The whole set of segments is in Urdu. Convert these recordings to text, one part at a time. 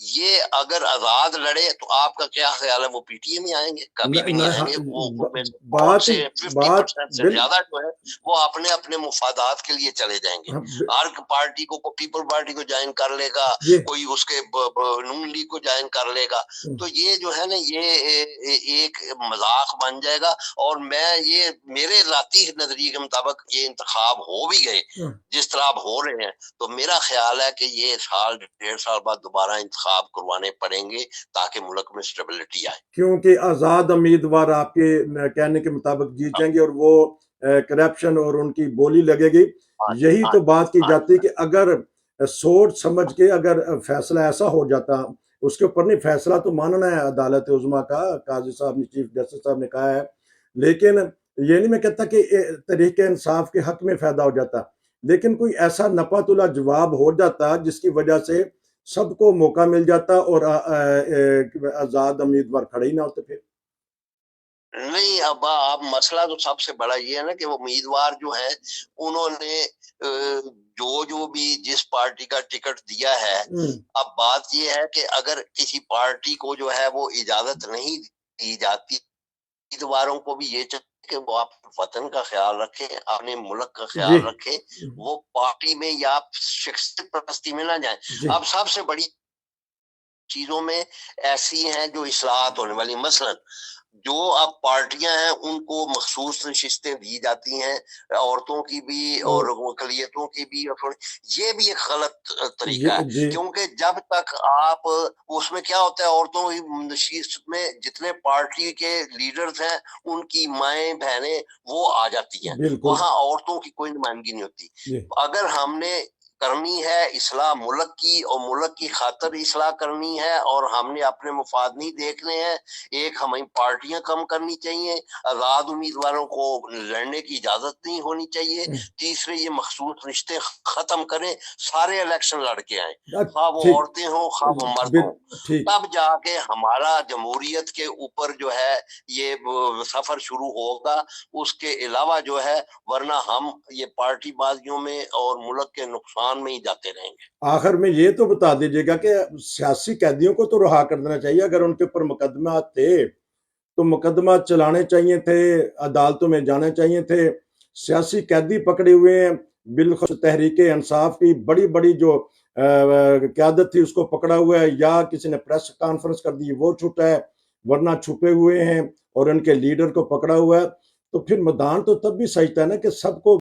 یہ اگر آزاد لڑے تو آپ کا کیا خیال ہے وہ پی ٹی اے میں آئیں گے؟ کبھی بھی نہیں آئیں گے. وہ بات سے 50% سے زیادہ جو ہے وہ اپنے اپنے مفادات کے لیے چلے جائیں گے. ہر پارٹی کو پیپل پارٹی کو جوائن کر لے گا, کوئی اس کے نون لیگ کو جوائن کر لے گا. تو یہ جو ہے نا یہ ایک مذاق بن جائے گا. اور میں یہ میرے ذاتی نظریے کے مطابق یہ انتخاب ہو بھی گئے جس طرح اب ہو رہے ہیں, تو میرا خیال ہے کہ یہ سال 1.5 سال بعد دوبارہ انتخاب کروانے پڑیں گے تاکہ ملک میں اسٹیبلٹی آئے. کیونکہ آزاد امیدوار آپ کے کہنے کے مطابق جیت جائیں گے اور وہ کرپشن اور ان کی بولی لگے گی. یہی تو بات کی جاتی کہ اگر سوچ سمجھ کے اگر فیصلہ ایسا ہو جاتا, اس کے اوپر نہیں, فیصلہ تو ماننا ہے عدالت عظمیٰ کا, قاضی صاحب نے, چیف جسٹس صاحب نے کہا ہے, لیکن یہ نہیں میں کہتا کہ تحریک انصاف کے حق میں فائدہ ہو جاتا, لیکن کوئی ایسا نپاتلا جواب ہو جاتا جس کی وجہ سے سب کو موقع مل جاتا اور آزاد امیدوار کھڑے ہی نہ ہوتے. پھر نہیں, اب مسئلہ تو سب سے بڑا یہ ہے نا کہ وہ امیدوار جو ہے انہوں نے جو بھی جس پارٹی کا ٹکٹ دیا ہے, اب بات یہ ہے کہ اگر کسی پارٹی کو جو ہے وہ اجازت نہیں دی جاتی, امیدواروں کو بھی یہ چاہیے کہ وہ اپنے وطن کا خیال رکھیں, اپنے ملک کا خیال رکھیں, وہ پارٹی میں یا شخصیت پرستی میں نہ جائیں. اب سب سے بڑی چیزوں میں ایسی ہیں جو اصلاحات ہونے والی, مثلا جو اب پارٹیاں ہیں ان کو مخصوص نشستیں دی جاتی ہیں, عورتوں کی بھی اور اقلیتوں کی بھی, یہ بھی ایک غلط طریقہ ہے. کیونکہ جب تک آپ اس میں کیا ہوتا ہے, عورتوں کی نشست میں جتنے پارٹی کے لیڈرز ہیں ان کی مائیں بہنیں وہ آ جاتی ہیں, وہاں عورتوں کی کوئی نمائندگی نہیں ہوتی. اگر ہم نے کرنی ہے اصلاح ملک کی اور ملک کی خاطر اصلاح کرنی ہے اور ہم نے اپنے مفاد نہیں دیکھنے ہیں, ایک ہمیں پارٹیاں کم کرنی چاہیے, آزاد امیدواروں کو لڑنے کی اجازت نہیں ہونی چاہیے, تیسرے یہ مخصوص رشتے ختم کریں, سارے الیکشن لڑ کے آئیں, خواہ وہ عورتیں ہوں خواہ وہ مرد ہوں, تب جا کے ہمارا جمہوریت کے اوپر جو ہے یہ سفر شروع ہوگا. اس کے علاوہ جو ہے ورنہ ہم یہ پارٹی بازیوں میں اور ملک کے نقصان میں ہی جاتے رہیں گے. آخر میں یہ تو بتا دیجیے گا کہ سیاسی قیدیوں کو تو رہا کر دینا چاہیے, اگر ان کے اوپر مقدمات تھے تو مقدمات چلانے چاہیے تھے, عدالتوں میں جانے چاہیے تھے. سیاسی قیدی پکڑے ہوئے ہیں, بالخصوص تحریک انصاف کی بڑی بڑی جو قیادت تھی اس کو پکڑا ہوا ہے, یا کسی نے پریس کانفرنس کر دی وہ چھوٹا ہے, ورنہ چھپے ہوئے ہیں, اور ان کے لیڈر کو پکڑا ہوا ہے. تو پھر میدان تو تب بھی سجتا ہے نا کہ سب کو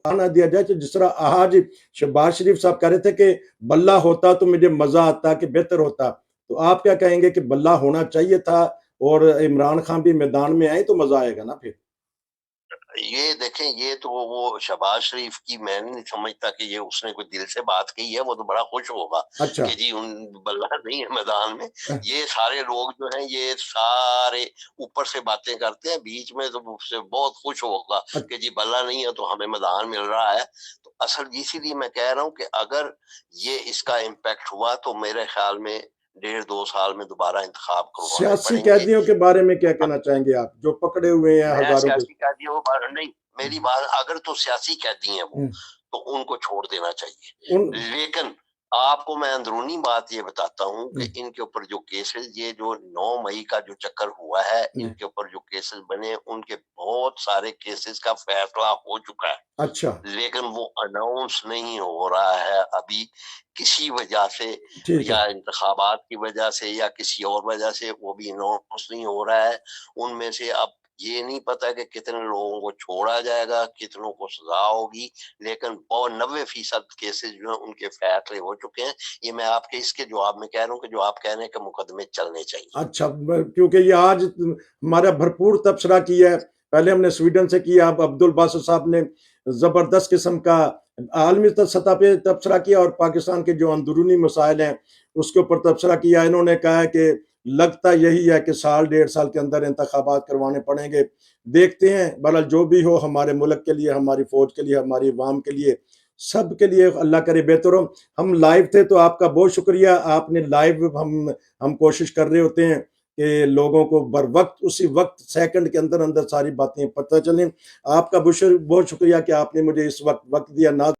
نہ دیا جائے. تو جس طرح آج شہباز شریف صاحب کہہ رہے تھے کہ بلہ ہوتا تو مجھے مزہ آتا کہ بہتر ہوتا, تو آپ کیا کہیں گے کہ بلہ ہونا چاہیے تھا اور عمران خان بھی میدان میں آئے تو مزہ آئے گا نا؟ پھر یہ دیکھیں, یہ تو وہ شہباز شریف کی میں نہیں سمجھتا کہ یہ اس نے کوئی دل سے بات کہی ہے, وہ تو بڑا خوش ہوگا کہ جی ان بلہ نہیں ہے میدان میں. یہ سارے لوگ جو ہیں یہ سارے اوپر سے باتیں کرتے ہیں, بیچ میں تو سے بہت خوش ہوگا کہ جی بلہ نہیں ہے تو ہمیں میدان مل رہا ہے. تو اصل اسی لیے میں کہہ رہا ہوں کہ اگر یہ اس کا امپیکٹ ہوا تو میرے خیال میں 1.5-2 سال میں دوبارہ انتخاب کروانے پڑیں گے. سیاسی قیدیوں کے بارے میں کیا کہنا چاہیں گے آپ جو پکڑے ہوئے ہیں ہزاروں؟ سیاسی قیدیوں نہیں, میری بات اگر تو سیاسی قیدی ہیں وہ تو ان کو چھوڑ دینا چاہیے. لیکن آپ کو میں اندرونی بات یہ بتاتا ہوں کہ ان کے اوپر جو کیسز, یہ جو 9 مئی کا جو چکر ہوا ہے, ان کے اوپر جو کیسز بنے ان کے بہت سارے کیسز کا فیصلہ ہو چکا ہے. اچھا, لیکن وہ اناؤنس نہیں ہو رہا ہے ابھی کسی وجہ سے, یا انتخابات کی وجہ سے یا کسی اور وجہ سے وہ بھی اناؤنس نہیں ہو رہا ہے. ان میں سے اب یہ نہیں پتا کہ کتنے لوگوں کو چھوڑا جائے گا, کتنوں کو سزا ہوگی, لیکن 90% کیسز جو ہیں ان کے فیصلے ہو چکے ہیں. یہ میں آپ کے اس کے جواب میں کہہ رہا ہوں کہ جو آپ کہہ رہے ہیں کہ مقدمے چلنے چاہیے. اچھا, کیونکہ یہ آج ہمارا بھرپور تبصرہ کیا ہے, پہلے ہم نے سویڈن سے کیا, اب عبد الباسط صاحب نے زبردست قسم کا عالمی سطح پہ تبصرہ کیا, اور پاکستان کے جو اندرونی مسائل ہیں اس کے اوپر تبصرہ کیا. انہوں نے کہا ہے کہ لگتا یہی ہے کہ 1.5 سال کے اندر انتخابات کروانے پڑیں گے. دیکھتے ہیں, بہرحال جو بھی ہو ہمارے ملک کے لیے, ہماری فوج کے لیے, ہماری عوام کے لیے, سب کے لیے اللہ کرے بہتر ہو. ہم لائیو تھے تو آپ کا بہت شکریہ, آپ نے لائیو ہم کوشش کر رہے ہوتے ہیں کہ لوگوں کو بر وقت اسی وقت سیکنڈ کے اندر اندر ساری باتیں پتہ چلیں. آپ کا بہت شکریہ کہ آپ نے مجھے اس وقت دیا. نہ